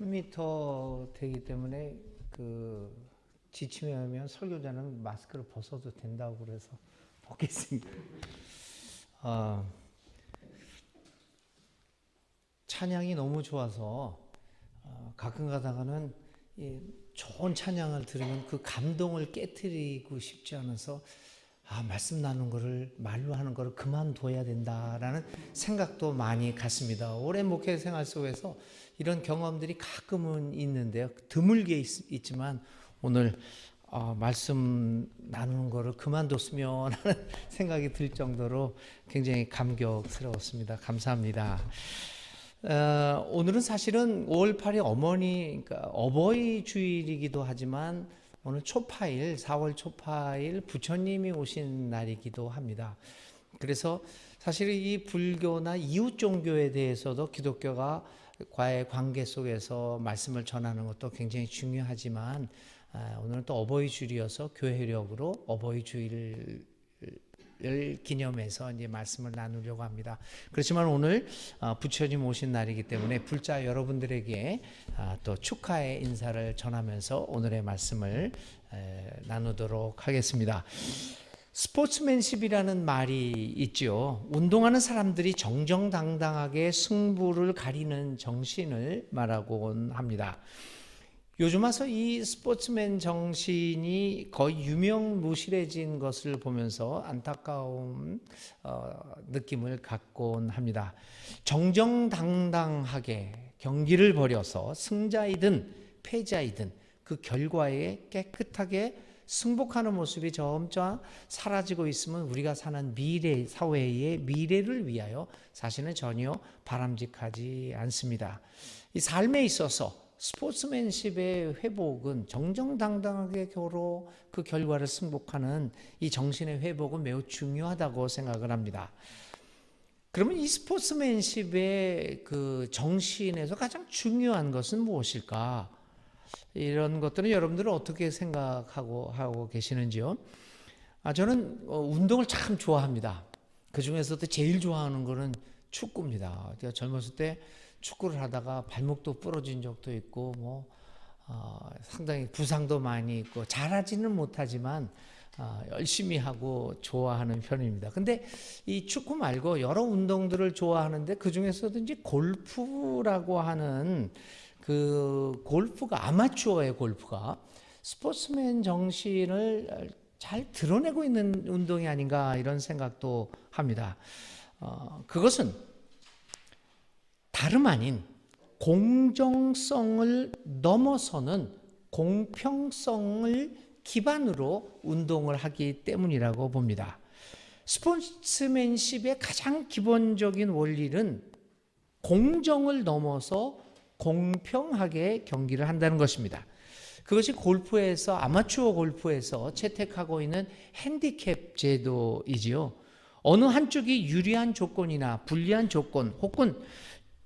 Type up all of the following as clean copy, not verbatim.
3m 되기 때문에 지침에 설교자는 마스크를 벗어도 된다고 그래서 벗겠습니다. 찬양이 너무 좋아서 가끔 가다가는 좋은 찬양을 들으면 그 감동을 깨트리고 싶지 않아서 말씀 나누는 거를 말로 하는 거를 그만둬야 된다라는 생각도 많이 갖습니다. 오랜 목회 생활 속에서 이런 경험들이 가끔은 있는데요. 드물게 있지만 오늘 말씀 나누는 거를 그만뒀으면 하는 생각이 들 정도로 굉장히 감격스러웠습니다. 감사합니다. 오늘은 사실은 5월 8일 그러니까 어버이 주일이기도 하지만 오늘 초파일, 4월 초파일 부처님이 오신 날이기도 합니다. 그래서 사실 이 불교나 이웃 종교에 대해서도 기독교가 과의 관계 속에서 말씀을 전하는 것도 굉장히 중요하지만 오늘은 또 어버이 주일이어서 교회력으로 어버이 주일을 기념해서 이제 말씀을 나누려고 합니다. 그렇지만 오늘 부처님 오신 날이기 때문에 불자 여러분들에게 또 축하의 인사를 전하면서 오늘의 말씀을 나누도록 하겠습니다. 스포츠맨십이라는 말이 있죠. 운동하는 사람들이 정정당당하게 승부를 가리는 정신을 말하곤 합니다. 요즘 와서 이 스포츠맨 정신이 거의 유명무실해진 것을 보면서 안타까운 느낌을 갖곤 합니다. 정정당당하게 경기를 벌여서 승자이든 패자이든 그 결과에 깨끗하게 승복하는 모습이 점점 사라지고 있으면 우리가 사는 미래, 사회의 미래를 위하여 사실은 전혀 바람직하지 않습니다. 이 삶에 있어서 스포츠맨십의 회복은 정정당당하게 그 결과를 승복하는 이 정신의 회복은 매우 중요하다고 생각을 합니다. 그러면 이 스포츠맨십의 그 정신에서 가장 중요한 것은 무엇일까? 이런 것들은 여러분들은 어떻게 생각하고 계시는지요? 저는 운동을 참 좋아합니다. 그 중에서도 제일 좋아하는 거는 축구입니다. 제가 젊었을 때 축구를 하다가 발목도 부러진 적도 있고 상당히 부상도 많이 있고 잘하지는 못하지만 열심히 하고 좋아하는 편입니다. 근데 이 축구 말고 여러 운동들을 좋아하는데 그 중에서도 이제 골프라고 하는 그 골프가 아마추어의 골프가 스포츠맨 정신을 잘 드러내고 있는 운동이 아닌가 이런 생각도 합니다. 그것은 다름 아닌 공정성을 넘어서는 공평성을 기반으로 운동을 하기 때문이라고 봅니다. 스포츠맨십의 가장 기본적인 원리는 공정을 넘어서 공평하게 경기를 한다는 것입니다. 그것이 골프에서 아마추어 골프에서 채택하고 있는 핸디캡 제도이지요. 어느 한쪽이 유리한 조건이나 불리한 조건 혹은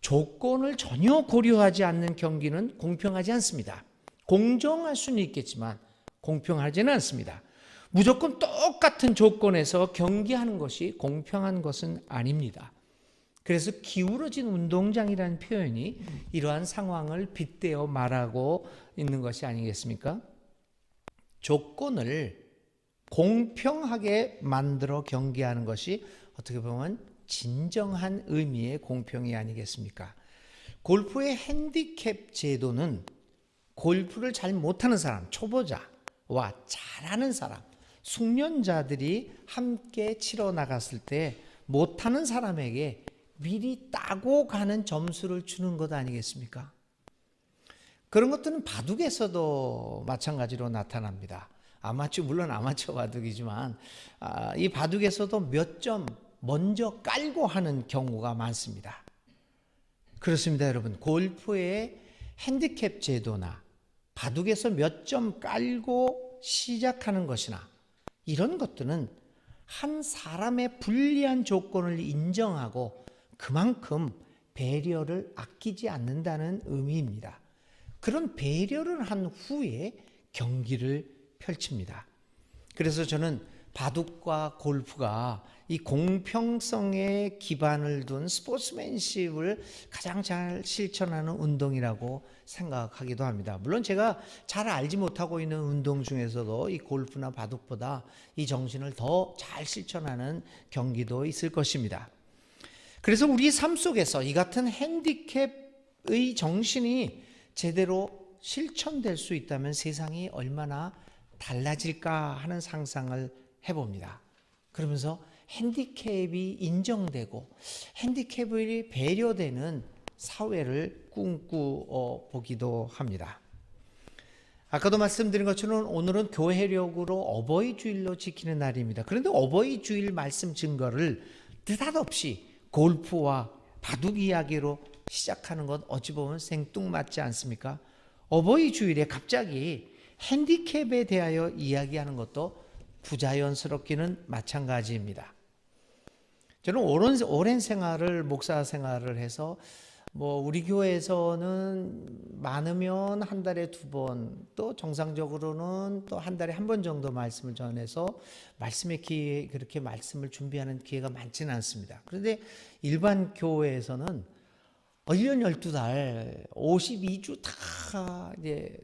조건을 전혀 고려하지 않는 경기는 공평하지 않습니다. 공정할 수는 있겠지만 공평하지는 않습니다. 무조건 똑같은 조건에서 경기하는 것이 공평한 것은 아닙니다. 그래서 기울어진 운동장이라는 표현이 이러한 상황을 빗대어 말하고 있는 것이 아니겠습니까? 조건을 공평하게 만들어 경기하는 것이 어떻게 보면 진정한 의미의 공평이 아니겠습니까? 골프의 핸디캡 제도는 골프를 잘 못하는 사람, 초보자와 잘하는 사람, 숙련자들이 함께 치러 나갔을 때 못하는 사람에게 미리 따고 가는 점수를 주는 것 아니겠습니까? 그런 것들은 바둑에서도 마찬가지로 나타납니다. 물론 아마추어 바둑이지만 이 바둑에서도 몇 점 먼저 깔고 하는 경우가 많습니다. 그렇습니다, 여러분. 골프의 핸디캡 제도나 바둑에서 몇 점 깔고 시작하는 것이나 이런 것들은 한 사람의 불리한 조건을 인정하고 그만큼 배려를 아끼지 않는다는 의미입니다. 그런 배려를 한 후에 경기를 펼칩니다. 그래서 저는 바둑과 골프가 이 공평성에 기반을 둔 스포츠맨십을 가장 잘 실천하는 운동이라고 생각하기도 합니다. 물론 제가 잘 알지 못하고 있는 운동 중에서도 이 골프나 바둑보다 이 정신을 더 잘 실천하는 경기도 있을 것입니다. 그래서 우리 삶 속에서 이 같은 핸디캡의 정신이 제대로 실천될 수 있다면 세상이 얼마나 달라질까 하는 상상을 해봅니다. 그러면서 핸디캡이 인정되고 핸디캡이 배려되는 사회를 꿈꾸어 보기도 합니다. 아까도 말씀드린 것처럼 오늘은 교회력으로 어버이 주일로 지키는 날입니다. 그런데 어버이 주일 말씀 증거를 느닷없이 골프와 바둑 이야기로 시작하는 것 어찌 보면 생뚱맞지 않습니까? 어버이 주일에 갑자기 핸디캡에 대하여 이야기하는 것도 부자연스럽기는 마찬가지입니다. 저는 오랜 생활을 목사 생활을 해서 우리 교회에서는 많으면 한 달에 2번, 또 정상적으로는 또 한 달에 1번 정도 말씀을 전해서 말씀의 기회, 그렇게 말씀을 준비하는 기회가 많지는 않습니다. 그런데 일반 교회에서는 1년 12달 52주 다 이제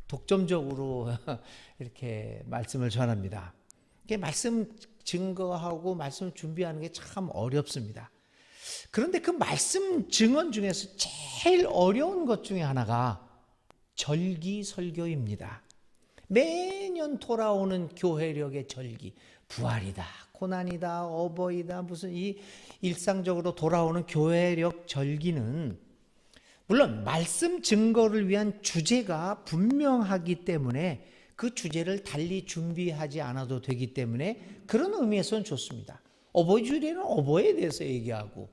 독점적으로 이렇게 말씀을 전합니다. 말씀 증거하고 말씀 준비하는 게 참 어렵습니다. 그런데 그 말씀 증언 중에서 제일 어려운 것 중에 하나가 절기 설교입니다. 매년 돌아오는 교회력의 절기, 부활이다, 고난이다, 어버이다, 무슨 이 일상적으로 돌아오는 교회력 절기는 물론 말씀 증거를 위한 주제가 분명하기 때문에 그 주제를 달리 준비하지 않아도 되기 때문에 그런 의미에서는 좋습니다. 어버이 주일에는 어버이에 대해서 얘기하고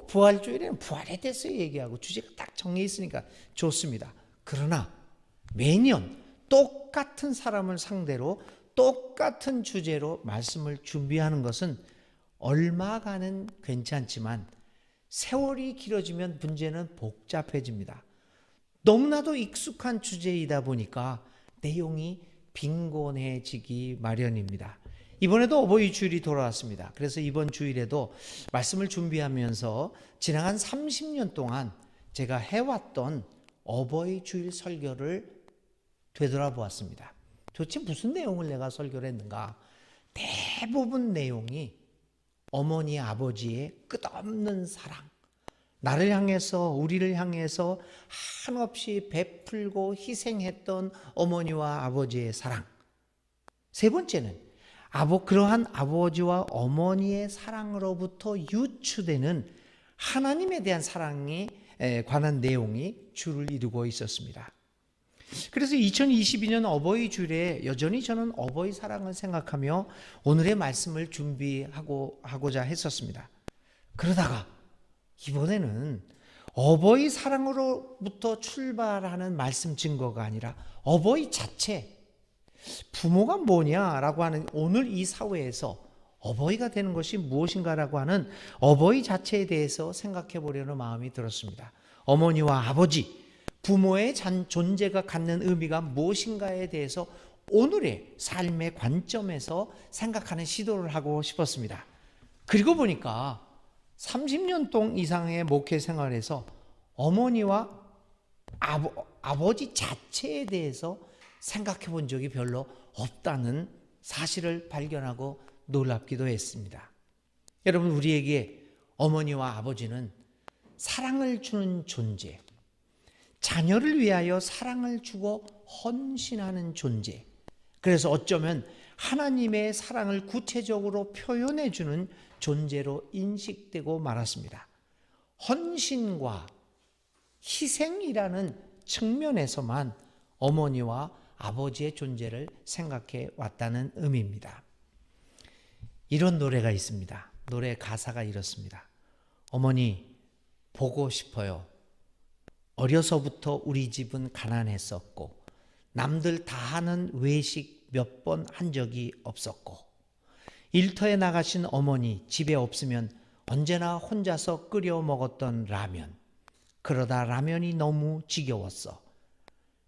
부활 주일에는 부활에 대해서 얘기하고 주제가 딱 정해 있으니까 좋습니다. 그러나 매년 똑같은 사람을 상대로 똑같은 주제로 말씀을 준비하는 것은 얼마간은 괜찮지만 세월이 길어지면 문제는 복잡해집니다. 너무나도 익숙한 주제이다 보니까 내용이 빈곤해지기 마련입니다. 이번에도 어버이 주일이 돌아왔습니다. 그래서 이번 주일에도 말씀을 준비하면서 지나간 30년 동안 제가 해왔던 어버이 주일 설교를 되돌아보았습니다. 도대체 무슨 내용을 내가 설교를 했는가? 대부분 내용이 어머니 아버지의 끝없는 사랑, 나를 향해서 우리를 향해서 한없이 베풀고 희생했던 어머니와 아버지의 사랑. 세 번째는 그러한 아버지와 어머니의 사랑으로부터 유추되는 하나님에 대한 사랑에 관한 내용이 주를 이루고 있었습니다. 그래서 2022년 어버이 주일에 여전히 저는 어버이 사랑을 생각하며 오늘의 말씀을 준비하고자 했었습니다. 그러다가 이번에는 어버이 사랑으로부터 출발하는 말씀 증거가 아니라 어버이 자체, 부모가 뭐냐라고 하는 오늘 이 사회에서 어버이가 되는 것이 무엇인가라고 하는 어버이 자체에 대해서 생각해 보려는 마음이 들었습니다. 어머니와 아버지, 부모의 존재가 갖는 의미가 무엇인가에 대해서 오늘의 삶의 관점에서 생각하는 시도를 하고 싶었습니다. 그리고 보니까 30년 동안 이상의 목회 생활에서 어머니와 아버지 자체에 대해서 생각해 본 적이 별로 없다는 사실을 발견하고 놀랍기도 했습니다. 여러분, 우리에게 어머니와 아버지는 사랑을 주는 존재, 자녀를 위하여 사랑을 주고 헌신하는 존재, 그래서 어쩌면 하나님의 사랑을 구체적으로 표현해 주는 존재로 인식되고 말았습니다. 헌신과 희생이라는 측면에서만 어머니와 아버지의 존재를 생각해 왔다는 의미입니다. 이런 노래가 있습니다. 노래 가사가 이렇습니다. 어머니 보고 싶어요. 어려서부터 우리 집은 가난했었고 남들 다 하는 외식 몇 번 한 적이 없었고 일터에 나가신 어머니 집에 없으면 언제나 혼자서 끓여 먹었던 라면, 그러다 라면이 너무 지겨웠어.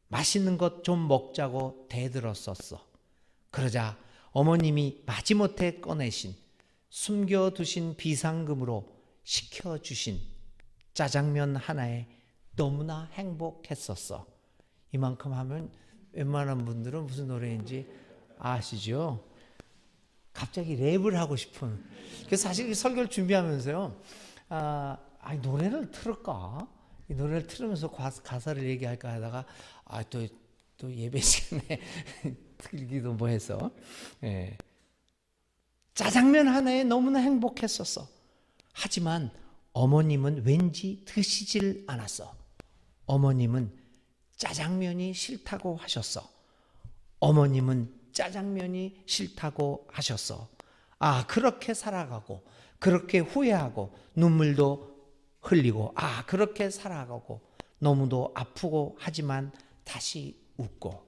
맛있는 것 좀 먹자고 대들었었어. 그러자 어머님이 마지못해 꺼내신 숨겨두신 비상금으로 시켜주신 짜장면 하나에 너무나 행복했었어. 이만큼 하면 웬만한 분들은 무슨 노래인지 아시죠? 갑자기 랩을 하고 싶은. 그래서 사실 설교를 준비하면서요, 노래를 틀을까? 이 노래를 틀으면서 가사를 얘기할까 하다가 또 예배 시간에 틀기도 뭐 해서, 예. 짜장면 하나에 너무나 행복했었어. 하지만 어머님은 왠지 드시질 않았어. 어머님은 짜장면이 싫다고 하셨어. 어머님은 짜장면이 싫다고 하셨어. 그렇게 살아가고, 그렇게 후회하고, 눈물도 흘리고, 그렇게 살아가고, 너무도 아프고, 하지만 다시 웃고.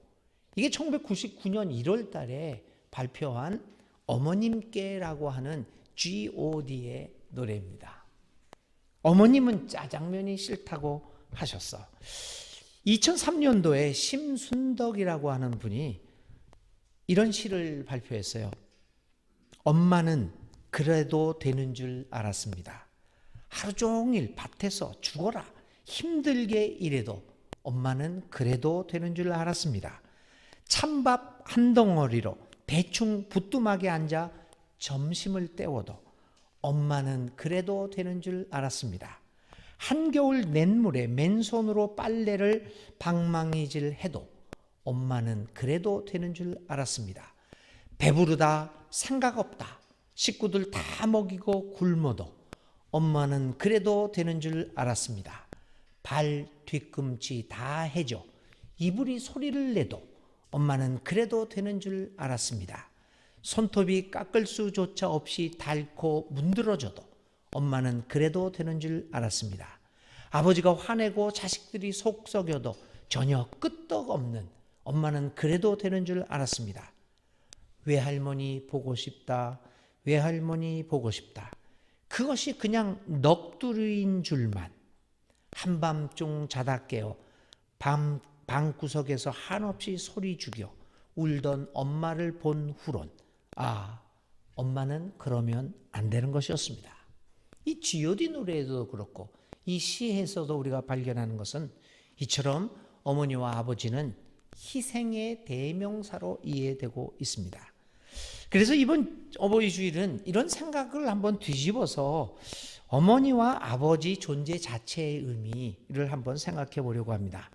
이게 1999년 1월 달에 발표한 어머님께라고 하는 G.O.D의 노래입니다. 어머님은 짜장면이 싫다고 하셨어. 2003년도에 심순덕이라고 하는 분이 이런 시를 발표했어요. 엄마는 그래도 되는 줄 알았습니다. 하루 종일 밭에서 죽어라 힘들게 일해도 엄마는 그래도 되는 줄 알았습니다. 찬밥 한 덩어리로 대충 부뚜막에 앉아 점심을 때워도 엄마는 그래도 되는 줄 알았습니다. 한겨울 냇물에 맨손으로 빨래를 방망이질 해도 엄마는 그래도 되는 줄 알았습니다. 배부르다 생각 없다 식구들 다 먹이고 굶어도 엄마는 그래도 되는 줄 알았습니다. 발 뒤꿈치 다 해줘 이불이 소리를 내도 엄마는 그래도 되는 줄 알았습니다. 손톱이 깎을 수조차 없이 닳고 문드러져도 엄마는 그래도 되는 줄 알았습니다. 아버지가 화내고 자식들이 속 썩여도 전혀 끄떡없는 엄마는 그래도 되는 줄 알았습니다. 외할머니 보고 싶다. 외할머니 보고 싶다. 그것이 그냥 넋두리인 줄만. 한밤중 자다 깨어 방구석에서 한없이 소리 죽여 울던 엄마를 본 후론 엄마는 그러면 안 되는 것이었습니다. 이 G.O.D 노래에도 그렇고 이 시에서도 우리가 발견하는 것은 이처럼 어머니와 아버지는 희생의 대명사로 이해되고 있습니다. 그래서 이번 어버이 주일은 이런 생각을 한번 뒤집어서 어머니와 아버지 존재 자체의 의미를 한번 생각해 보려고 합니다.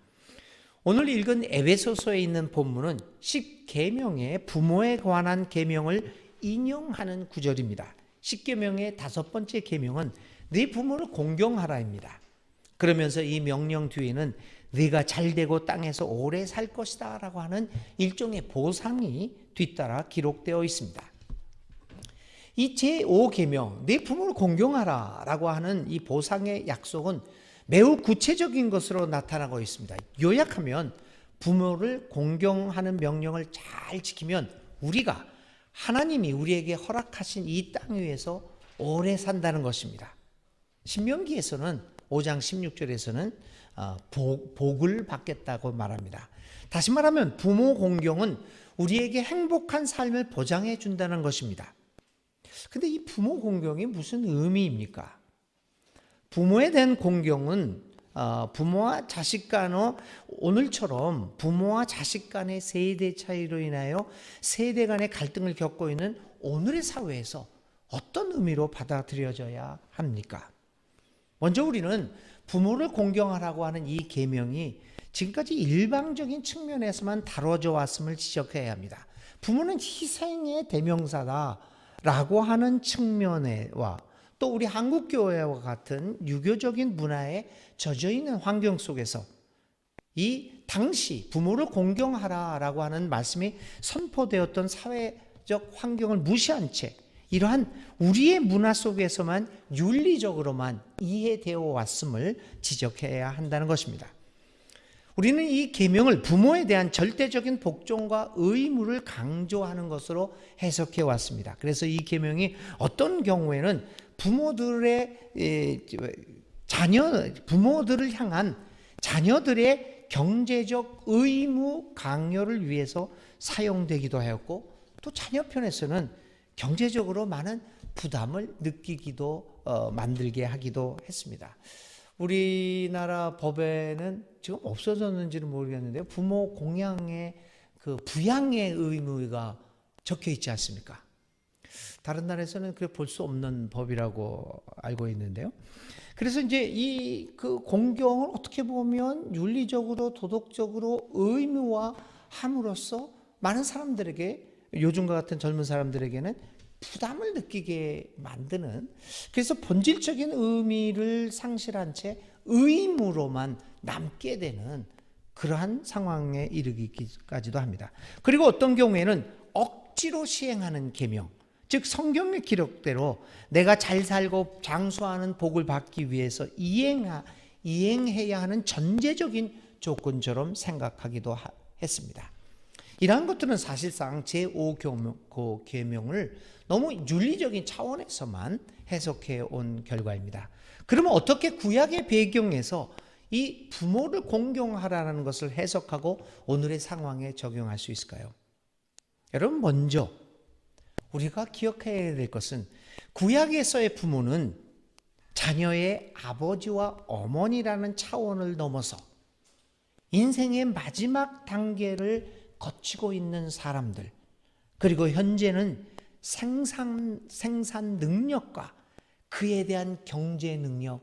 오늘 읽은 에베소서에 있는 본문은 10계명의 부모에 관한 계명을 인용하는 구절입니다. 10계명의 5번째 계명은 네 부모를 공경하라입니다. 그러면서 이 명령 뒤에는 네가 잘되고 땅에서 오래 살 것이다 라고 하는 일종의 보상이 뒤따라 기록되어 있습니다. 이 제5계명 네 부모를 공경하라 라고 하는 이 보상의 약속은 매우 구체적인 것으로 나타나고 있습니다. 요약하면 부모를 공경하는 명령을 잘 지키면 우리가 하나님이 우리에게 허락하신 이 땅 위에서 오래 산다는 것입니다. 신명기에서는 5장 16절에서는 복을 받겠다고 말합니다. 다시 말하면 부모 공경은 우리에게 행복한 삶을 보장해 준다는 것입니다. 근데 이 부모 공경이 무슨 의미입니까? 부모에 대한 공경은 부모와 자식 간의 오늘처럼 부모와 자식 간의 세대 차이로 인하여 세대 간의 갈등을 겪고 있는 오늘의 사회에서 어떤 의미로 받아들여져야 합니까? 먼저 우리는 부모를 공경하라고 하는 이 계명이 지금까지 일방적인 측면에서만 다뤄져 왔음을 지적해야 합니다. 부모는 희생의 대명사다라고 하는 측면에와 또 우리 한국교회와 같은 유교적인 문화에 젖어 있는 환경 속에서 이 당시 부모를 공경하라라고 하는 말씀이 선포되었던 사회적 환경을 무시한 채 이러한 우리의 문화 속에서만 윤리적으로만 이해되어 왔음을 지적해야 한다는 것입니다. 우리는 이 계명을 부모에 대한 절대적인 복종과 의무를 강조하는 것으로 해석해 왔습니다. 그래서 이 계명이 어떤 경우에는 부모들을 향한 자녀들의 경제적 의무 강요를 위해서 사용되기도 하였고 또 자녀 편에서는 경제적으로 많은 부담을 느끼기도 만들게 하기도 했습니다. 우리나라 법에는 지금 없어졌는지는 모르겠는데요. 부모 공양의 그 부양의 의무가 적혀 있지 않습니까? 다른 나라에서는 그래 볼 수 없는 법이라고 알고 있는데요. 그래서 이제 이 그 공경을 어떻게 보면 윤리적으로 도덕적으로 의무화 함으로써 많은 사람들에게 요즘과 같은 젊은 사람들에게는 부담을 느끼게 만드는, 그래서 본질적인 의미를 상실한 채 의무로만 남게 되는 그러한 상황에 이르기까지도 합니다. 그리고 어떤 경우에는 억지로 시행하는 계명, 즉 성경의 기록대로 내가 잘 살고 장수하는 복을 받기 위해서 이행해야 하는 전제적인 조건처럼 생각하기도 했습니다. 이러한 것들은 사실상 제5계명을 너무 윤리적인 차원에서만 해석해 온 결과입니다. 그러면 어떻게 구약의 배경에서 이 부모를 공경하라는 것을 해석하고 오늘의 상황에 적용할 수 있을까요? 여러분, 먼저 우리가 기억해야 될 것은 구약에서의 부모는 자녀의 아버지와 어머니라는 차원을 넘어서 인생의 마지막 단계를 거치고 있는 사람들, 그리고 현재는 생산 능력과 그에 대한 경제 능력,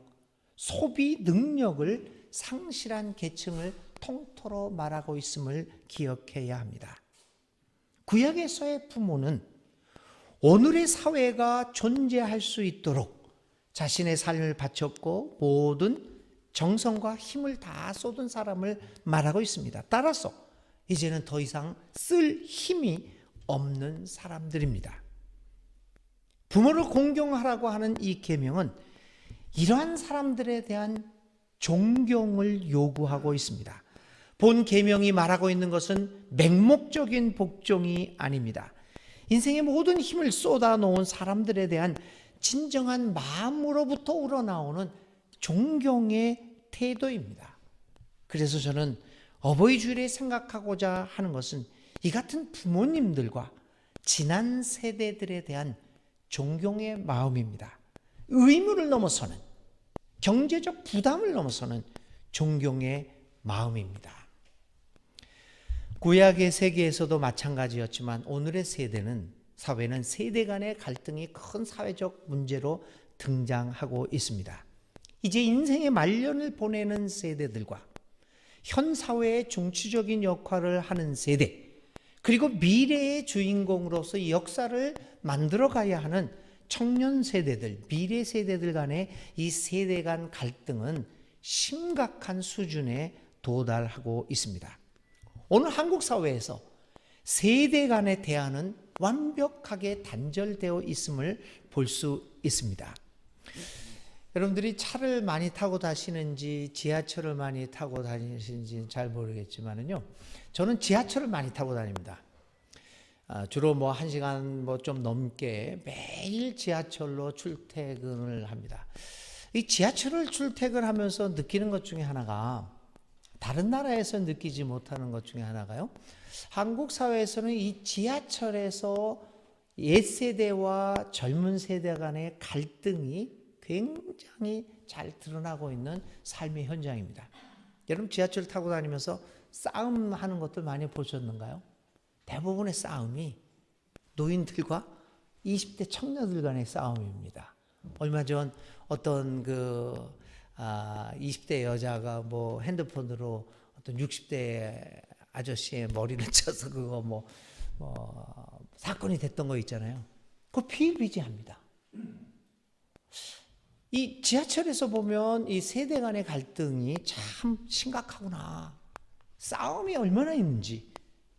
소비 능력을 상실한 계층을 통틀어 말하고 있음을 기억해야 합니다. 구약에서의 부모는 오늘의 사회가 존재할 수 있도록 자신의 삶을 바쳤고 모든 정성과 힘을 다 쏟은 사람을 말하고 있습니다. 따라서 이제는 더 이상 쓸 힘이 없는 사람들입니다. 부모를 공경하라고 하는 이 계명은 이러한 사람들에 대한 존경을 요구하고 있습니다. 본 계명이 말하고 있는 것은 맹목적인 복종이 아닙니다. 인생의 모든 힘을 쏟아놓은 사람들에 대한 진정한 마음으로부터 우러나오는 존경의 태도입니다. 그래서 저는 어버이 주일에 생각하고자 하는 것은 이 같은 부모님들과 지난 세대들에 대한 존경의 마음입니다. 의무를 넘어서는, 경제적 부담을 넘어서는 존경의 마음입니다. 구약의 세계에서도 마찬가지였지만 오늘의 사회는 세대 간의 갈등이 큰 사회적 문제로 등장하고 있습니다. 이제 인생의 말년을 보내는 세대들과 현 사회의 중추적인 역할을 하는 세대, 그리고 미래의 주인공으로서 이 역사를 만들어가야 하는 청년 세대들, 미래 세대들 간의 이 세대 간 갈등은 심각한 수준에 도달하고 있습니다. 오늘 한국 사회에서 세대 간의 대화는 완벽하게 단절되어 있음을 볼 수 있습니다. 여러분들이 차를 많이 타고 다니시는지 지하철을 많이 타고 다니시는지 잘 모르겠지만은요, 저는 지하철을 많이 타고 다닙니다. 주로 1시간 좀 넘게 매일 지하철로 출퇴근을 합니다. 이 지하철을 출퇴근하면서 느끼는 것 중에 하나가, 다른 나라에서 느끼지 못하는 것 중에 하나가요, 한국 사회에서는 이 지하철에서 옛 세대와 젊은 세대 간의 갈등이 굉장히 잘 드러나고 있는 삶의 현장입니다. 여러분, 지하철 타고 다니면서 싸움하는 것들 많이 보셨는가요? 대부분의 싸움이 노인들과 20대 청년들 간의 싸움입니다. 얼마 전 어떤 20대 여자가 핸드폰으로 어떤 60대 아저씨의 머리를 쳐서 그거 사건이 됐던 거 있잖아요. 그거 비일비재합니다. 이 지하철에서 보면 이 세대 간의 갈등이 참 심각하구나. 싸움이 얼마나 있는지,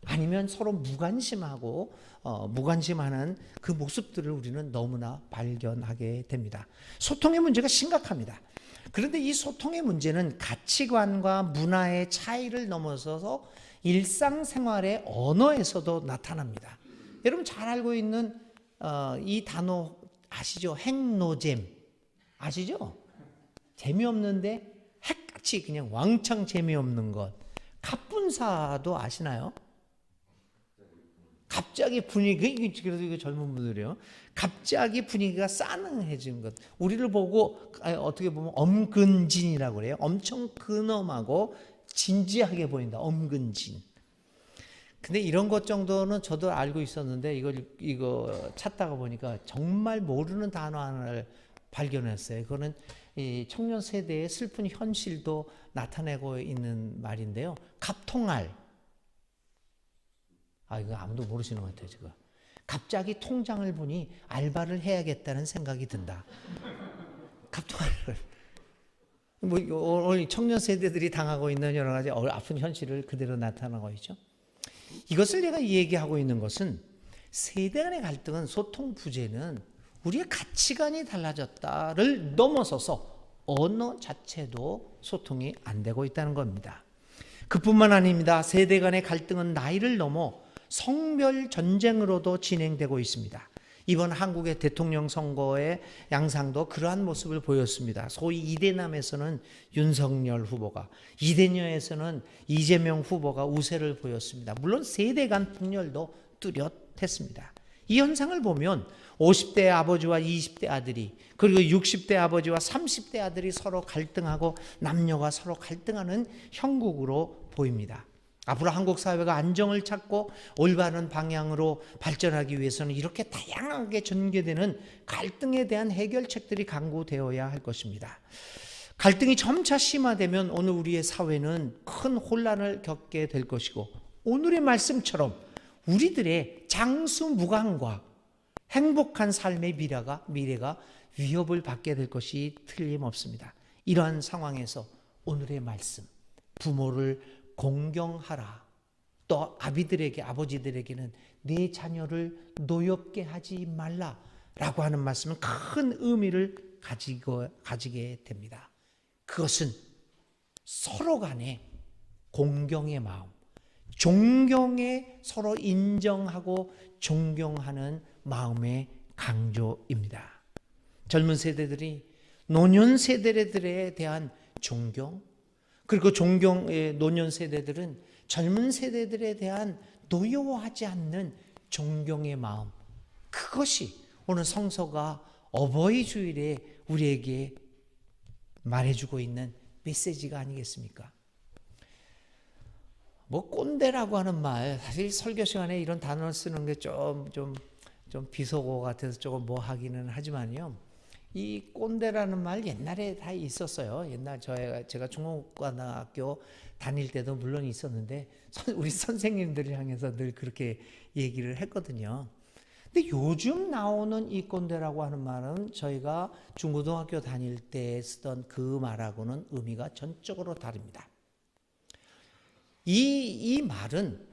아니면 서로 무관심하는 그 모습들을 우리는 너무나 발견하게 됩니다. 소통의 문제가 심각합니다. 그런데 이 소통의 문제는 가치관과 문화의 차이를 넘어서서 일상생활의 언어에서도 나타납니다. 여러분 잘 알고 있는 이 단어 아시죠? 핵노잼 아시죠? 재미없는데 핵같이 그냥 왕창 재미없는 것. 갑분사도 아시나요? 갑자기 그래도 이거 젊은 분들이요. 갑자기 분위기가 싸늘해지는 것. 우리를 보고 어떻게 보면 엄근진이라고 그래요. 엄청 근엄하고 진지하게 보인다. 엄근진. 근데 이런 것 정도는 저도 알고 있었는데 이거 찾다가 보니까 정말 모르는 단어 하나를 발견했어요. 그거는 이 청년 세대의 슬픈 현실도 나타내고 있는 말인데요. 갑통알. 이거 아무도 모르시는 것 같아요, 지금. 갑자기 통장을 보니 알바를 해야겠다는 생각이 든다. 갑통알을. 오늘 청년 세대들이 당하고 있는 여러 가지 아픈 현실을 그대로 나타나고 있죠. 이것을 내가 얘기하고 있는 것은 세대 간의 갈등은 소통 부재는 우리의 가치관이 달라졌다를 넘어서서 언어 자체도 소통이 안 되고 있다는 겁니다. 그뿐만 아닙니다. 세대 간의 갈등은 나이를 넘어 성별 전쟁으로도 진행되고 있습니다. 이번 한국의 대통령 선거의 양상도 그러한 모습을 보였습니다. 소위 이대남에서는 윤석열 후보가, 이대녀에서는 이재명 후보가 우세를 보였습니다. 물론 세대 간 분열도 뚜렷했습니다. 이 현상을 보면 50대 아버지와 20대 아들이, 그리고 60대 아버지와 30대 아들이 서로 갈등하고 남녀가 서로 갈등하는 형국으로 보입니다. 앞으로 한국 사회가 안정을 찾고 올바른 방향으로 발전하기 위해서는 이렇게 다양하게 전개되는 갈등에 대한 해결책들이 강구되어야 할 것입니다. 갈등이 점차 심화되면 오늘 우리의 사회는 큰 혼란을 겪게 될 것이고, 오늘의 말씀처럼 우리들의 장수무강과 행복한 삶의 미래가 위협을 받게 될 것이 틀림없습니다. 이러한 상황에서 오늘의 말씀, 부모를 공경하라. 또 아버지들에게는 내 자녀를 노엽게 하지 말라라고 하는 말씀은 큰 의미를 가지게 됩니다. 그것은 서로 간의 공경의 마음, 존경에 서로 인정하고 존경하는 마음의 강조입니다. 젊은 세대들이 노년 세대들에 대한 존경, 그리고 노년 세대들은 젊은 세대들에 대한 노여워하지 않는 존경의 마음, 그것이 오늘 성서가 어버이 주일에 우리에게 말해주고 있는 메시지가 아니겠습니까? 꼰대라고 하는 말, 사실 설교 시간에 이런 단어를 쓰는 게 좀 비속어 같아서 조금 하기는 하지만요. 이 꼰대라는 말 옛날에 다 있었어요. 옛날 제가 중고등학교 다닐 때도 물론 있었는데 우리 선생님들을 향해서 늘 그렇게 얘기를 했거든요. 근데 요즘 나오는 이 꼰대라고 하는 말은 저희가 중고등학교 다닐 때 쓰던 그 말하고는 의미가 전적으로 다릅니다. 이 말은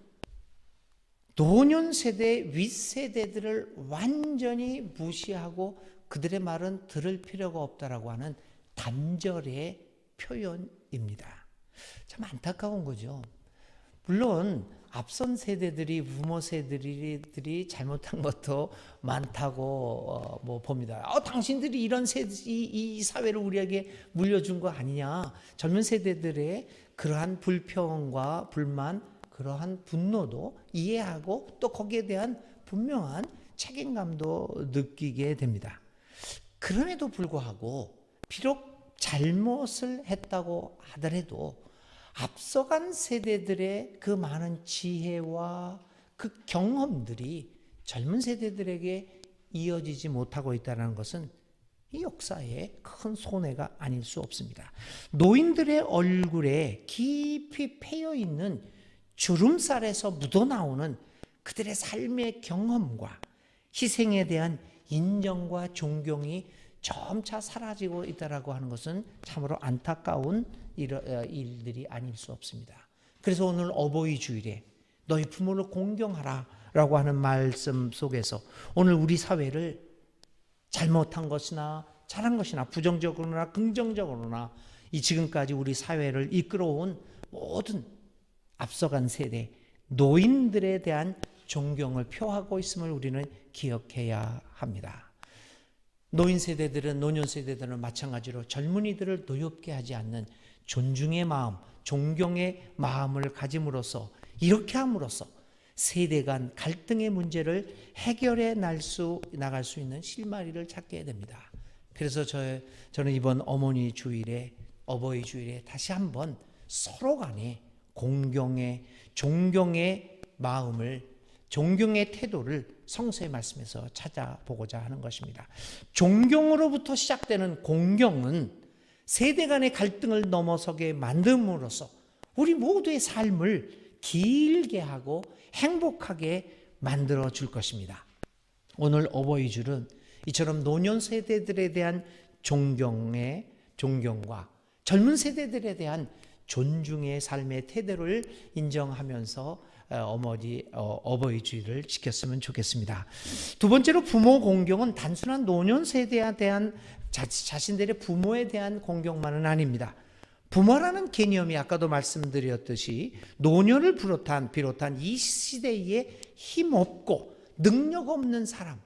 노년 세대, 윗세대들을 완전히 무시하고 그들의 말은 들을 필요가 없다라고 하는 단절의 표현입니다. 참 안타까운 거죠. 물론 앞선 세대들이, 부모 세대들이 잘못한 것도 많다고 봅니다. 당신들이 이런 이 사회를 우리에게 물려준 거 아니냐. 젊은 세대들의 그러한 불평과 불만, 그러한 분노도 이해하고 또 거기에 대한 분명한 책임감도 느끼게 됩니다. 그럼에도 불구하고 비록 잘못을 했다고 하더라도 앞서간 세대들의 그 많은 지혜와 그 경험들이 젊은 세대들에게 이어지지 못하고 있다는 것은 이 역사의 큰 손해가 아닐 수 없습니다. 노인들의 얼굴에 깊이 패여있는 주름살에서 묻어나오는 그들의 삶의 경험과 희생에 대한 인정과 존경이 점차 사라지고 있다라고 하는 것은 참으로 안타까운 일들이 아닐 수 없습니다. 그래서 오늘 어버이 주일에 너희 부모를 공경하라 라고 하는 말씀 속에서 오늘 우리 사회를 잘못한 것이나 잘한 것이나 부정적으로나 긍정적으로나 이 지금까지 우리 사회를 이끌어온 모든 앞서간 세대 노인들에 대한 존경을 표하고 있음을 우리는 기억해야 합니다. 노년 세대들은 마찬가지로 젊은이들을 노엽게 하지 않는 존중의 마음, 존경의 마음을 가짐으로써 이렇게 함으로써 세대 간 갈등의 문제를 해결해 나갈 수 있는 실마리를 찾게 됩니다. 그래서 저는 이번 어머니 주일에, 어버이 주일에 다시 한번 서로 간에 공경의, 존경의 마음을, 존경의 태도를 성서의 말씀에서 찾아보고자 하는 것입니다. 존경으로부터 시작되는 공경은 세대 간의 갈등을 넘어서게 만듦으로써 우리 모두의 삶을 길게 하고 행복하게 만들어 줄 것입니다. 오늘 어버이 줄은 이처럼 노년 세대들에 대한 존경과 젊은 세대들에 대한 존중의 삶의 태도를 인정하면서 어버이 주일을 지켰으면 좋겠습니다. 두 번째로 부모 공경은 단순한 노년 세대에 대한 자신들의 부모에 대한 공경만은 아닙니다. 부모라는 개념이 아까도 말씀드렸듯이 노년을 비롯한 이 시대에 힘없고 능력 없는 사람,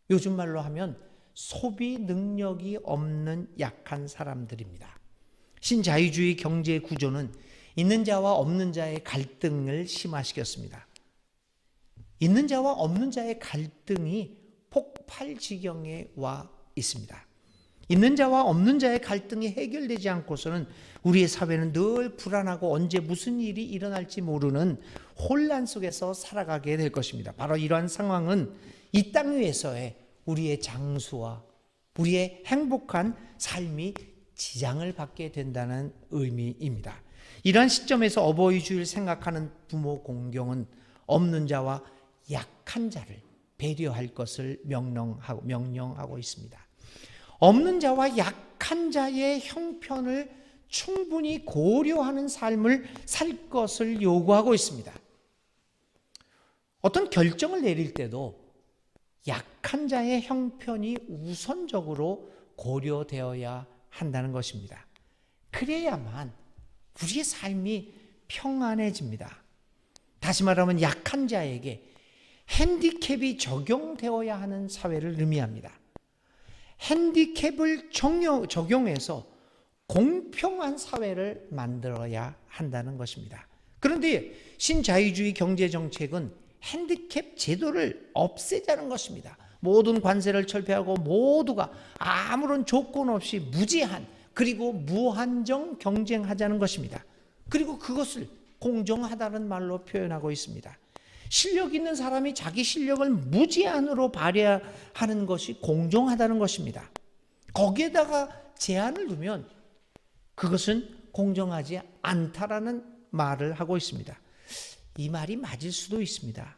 요즘 말로 하면 소비 능력이 없는 약한 사람들입니다. 신자유주의 경제 구조는 있는 자와 없는 자의 갈등을 심화시켰습니다. 있는 자와 없는 자의 갈등이 폭발 지경에 와 있습니다. 있는 자와 없는 자의 갈등이 해결되지 않고서는 우리의 사회는 늘 불안하고 언제 무슨 일이 일어날지 모르는 혼란 속에서 살아가게 될 것입니다. 바로 이러한 상황은 이 땅 위에서의 우리의 장수와 우리의 행복한 삶이 지장을 받게 된다는 의미입니다. 이러한 시점에서 어버이 주일 생각하는 부모 공경은 없는 자와 약한 자를 배려할 것을 명령하고 있습니다. 없는 자와 약한 자의 형편을 충분히 고려하는 삶을 살 것을 요구하고 있습니다. 어떤 결정을 내릴 때도 약한 자의 형편이 우선적으로 고려되어야 한다는 것입니다. 그래야만 우리의 삶이 평안해집니다. 다시 말하면 약한 자에게 핸디캡이 적용되어야 하는 사회를 의미합니다. 핸디캡을 적용해서 공평한 사회를 만들어야 한다는 것입니다. 그런데 신자유주의 경제정책은 핸디캡 제도를 없애자는 것입니다. 모든 관세를 철폐하고 모두가 아무런 조건 없이 무제한 그리고 무한정 경쟁하자는 것입니다. 그리고 그것을 공정하다는 말로 표현하고 있습니다. 실력 있는 사람이 자기 실력을 무제한으로 발휘하는 것이 공정하다는 것입니다. 거기에다가 제한을 두면 그것은 공정하지 않다라는 말을 하고 있습니다. 이 말이 맞을 수도 있습니다.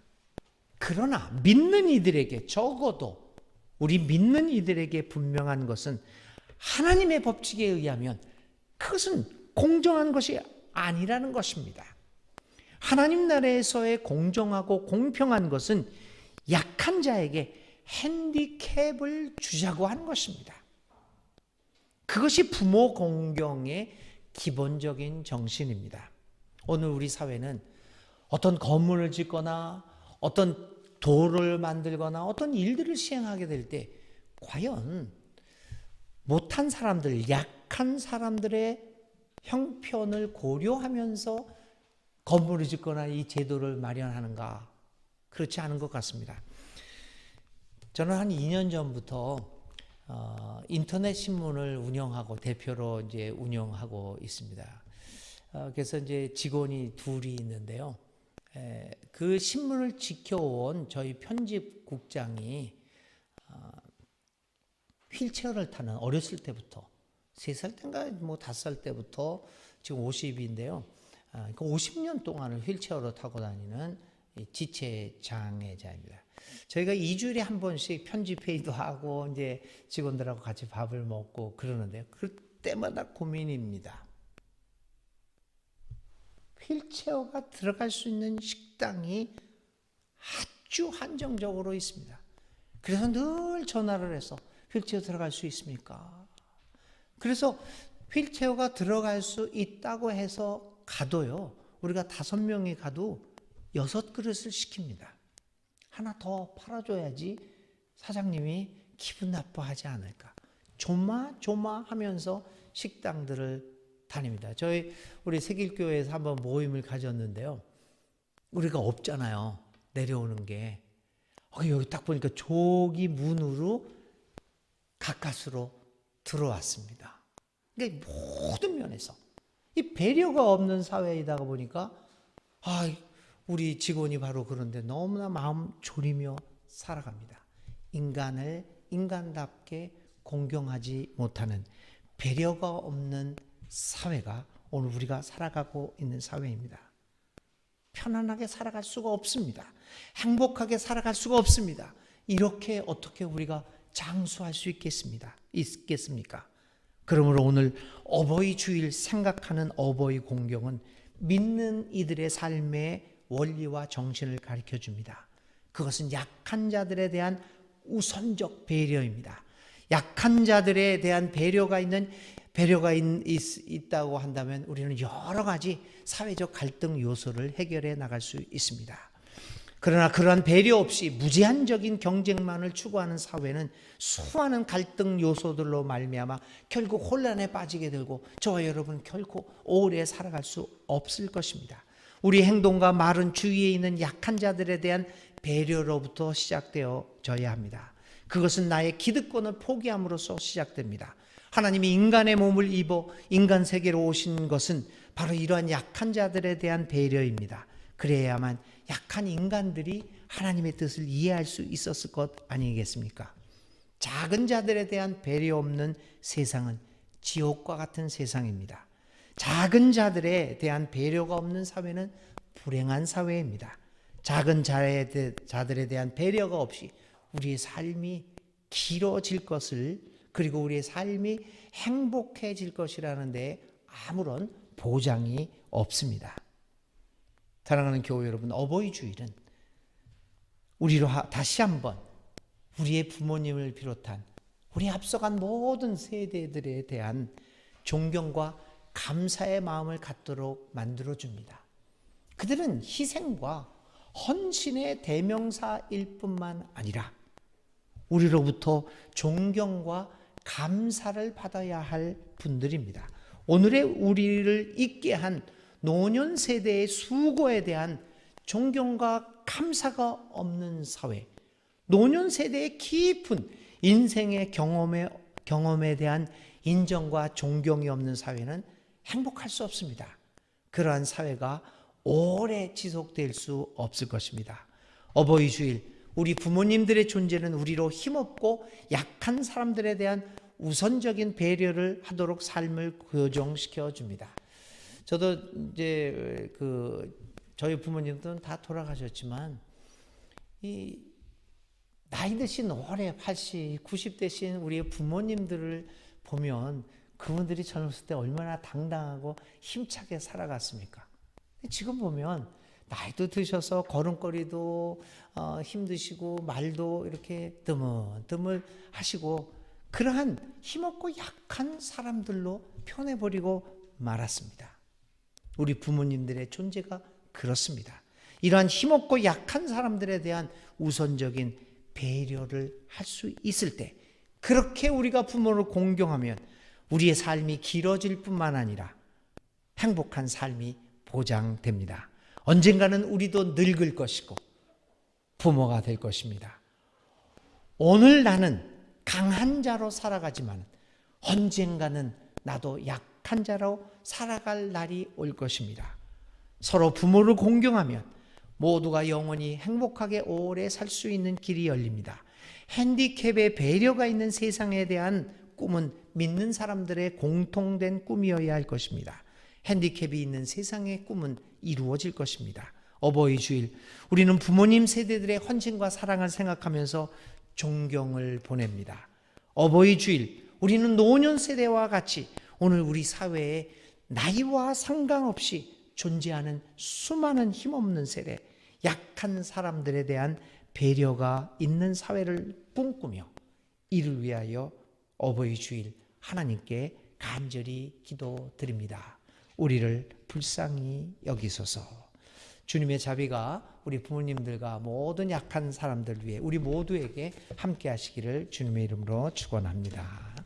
그러나 믿는 이들에게, 적어도 우리 믿는 이들에게 분명한 것은 하나님의 법칙에 의하면 그것은 공정한 것이 아니라는 것입니다. 하나님 나라에서의 공정하고 공평한 것은 약한 자에게 핸디캡을 주자고 하는 것입니다. 그것이 부모 공경의 기본적인 정신입니다. 오늘 우리 사회는 어떤 건물을 짓거나 어떤 도를 만들거나 어떤 일들을 시행하게 될 때 과연 못한 사람들, 약한 사람들의 형편을 고려하면서 건물을 짓거나 이 제도를 마련하는가? 그렇지 않은 것 같습니다. 저는 한 2년 전부터 인터넷 신문을 운영하고 대표로 이제 운영하고 있습니다. 그래서 이제 직원이 둘이 있는데요. 그 신문을 지켜온 저희 편집국장이 휠체어를 타는 어렸을 때부터 3살 때인가 뭐 5살 때부터 지금 50인데요. 50년 동안을 휠체어로 타고 다니는 지체 장애자입니다. 저희가 2주일에 한 번씩 편집회의도 하고 이제 직원들하고 같이 밥을 먹고 그러는데요. 그때마다 고민입니다. 휠체어가 들어갈 수 있는 식당이 아주 한정적으로 있습니다. 그래서 늘 전화를 해서 휠체어 들어갈 수 있습니까? 그래서 휠체어가 들어갈 수 있다고 해서 가도요. 우리가 5명이 가도 6그릇을 시킵니다. 하나 더 팔아줘야지 사장님이 기분 나빠하지 않을까. 조마조마하면서 식당들을 다닙니다. 우리 세길교회에서 한번 모임을 가졌는데요. 우리가 없잖아요. 내려오는 게 여기 딱 보니까 조기 문으로 가까스로 들어왔습니다. 그러니까 모든 면에서 이 배려가 없는 사회이다 보니까 우리 직원이 바로 그런데 너무나 마음 졸이며 살아갑니다. 인간을 인간답게 공경하지 못하는 배려가 없는 사회가 오늘 우리가 살아가고 있는 사회입니다. 편안하게 살아갈 수가 없습니다. 행복하게 살아갈 수가 없습니다. 이렇게 어떻게 우리가 장수할 수 있겠습니까? 그러므로 오늘 어버이 주일 생각하는 어버이 공경은 믿는 이들의 삶의 원리와 정신을 가르쳐 줍니다. 그것은 약한 자들에 대한 우선적 배려입니다. 약한 자들에 대한 배려가 있다고 한다면 우리는 여러 가지 사회적 갈등 요소를 해결해 나갈 수 있습니다. 그러나 그러한 배려 없이 무제한적인 경쟁만을 추구하는 사회는 수많은 갈등 요소들로 말미암아 결국 혼란에 빠지게 되고 저와 여러분 결코 오래 살아갈 수 없을 것입니다. 우리 행동과 말은 주위에 있는 약한 자들에 대한 배려로부터 시작되어져야 합니다. 그것은 나의 기득권을 포기함으로써 시작됩니다. 하나님이 인간의 몸을 입어 인간 세계로 오신 것은 바로 이러한 약한 자들에 대한 배려입니다. 그래야만 약한 인간들이 하나님의 뜻을 이해할 수 있었을 것 아니겠습니까? 작은 자들에 대한 배려 없는 세상은 지옥과 같은 세상입니다. 작은 자들에 대한 배려가 없는 사회는 불행한 사회입니다. 작은 자들에 대한 배려가 없이 우리의 삶이 길어질 것을, 그리고 우리의 삶이 행복해질 것이라는 데 아무런 보장이 없습니다. 사랑하는 교회 여러분, 어버이 주일은 우리로 다시 한번 우리의 부모님을 비롯한 우리 앞서간 모든 세대들에 대한 존경과 감사의 마음을 갖도록 만들어줍니다. 그들은 희생과 헌신의 대명사일 뿐만 아니라 우리로부터 존경과 감사를 받아야 할 분들입니다. 오늘의 우리를 있게 한 노년 세대의 수고에 대한 존경과 감사가 없는 사회, 노년 세대의 깊은 인생의 경험에 대한 인정과 존경이 없는 사회는 행복할 수 없습니다. 그러한 사회가 오래 지속될 수 없을 것입니다. 어버이 주일, 우리 부모님들의 존재는 우리로 힘없고 약한 사람들에 대한 우선적인 배려를 하도록 삶을 교정시켜 줍니다. 저도 이제 저희 부모님들은 다 돌아가셨지만 이 나이 드신 올해 80, 90대신 우리의 부모님들을 보면 그분들이 젊었을 때 얼마나 당당하고 힘차게 살아갔습니까? 지금 보면 나이도 드셔서 걸음걸이도 힘드시고 말도 이렇게 드물드물 하시고 그러한 힘없고 약한 사람들로 변해버리고 말았습니다. 우리 부모님들의 존재가 그렇습니다. 이러한 힘없고 약한 사람들에 대한 우선적인 배려를 할 수 있을 때, 그렇게 우리가 부모를 공경하면 우리의 삶이 길어질 뿐만 아니라 행복한 삶이 보장됩니다. 언젠가는 우리도 늙을 것이고 부모가 될 것입니다. 오늘 나는 강한 자로 살아가지만 언젠가는 나도 약한 자로 살아갈 날이 올 것입니다. 서로 부모를 공경하면 모두가 영원히 행복하게 오래 살 수 있는 길이 열립니다. 핸디캡에 배려가 있는 세상에 대한 꿈은 믿는 사람들의 공통된 꿈이어야 할 것입니다. 핸디캡이 있는 세상의 꿈은 이루어질 것입니다. 어버이 주일, 우리는 부모님 세대들의 헌신과 사랑을 생각하면서 존경을 보냅니다. 어버이 주일, 우리는 노년 세대와 같이 오늘 우리 사회에 나이와 상관없이 존재하는 수많은 힘없는 세대, 약한 사람들에 대한 배려가 있는 사회를 꿈꾸며 이를 위하여 어버이 주일 하나님께 간절히 기도드립니다. 우리를 불쌍히 여기소서. 주님의 자비가 우리 부모님들과 모든 약한 사람들 위해 우리 모두에게 함께 하시기를 주님의 이름으로 축원합니다.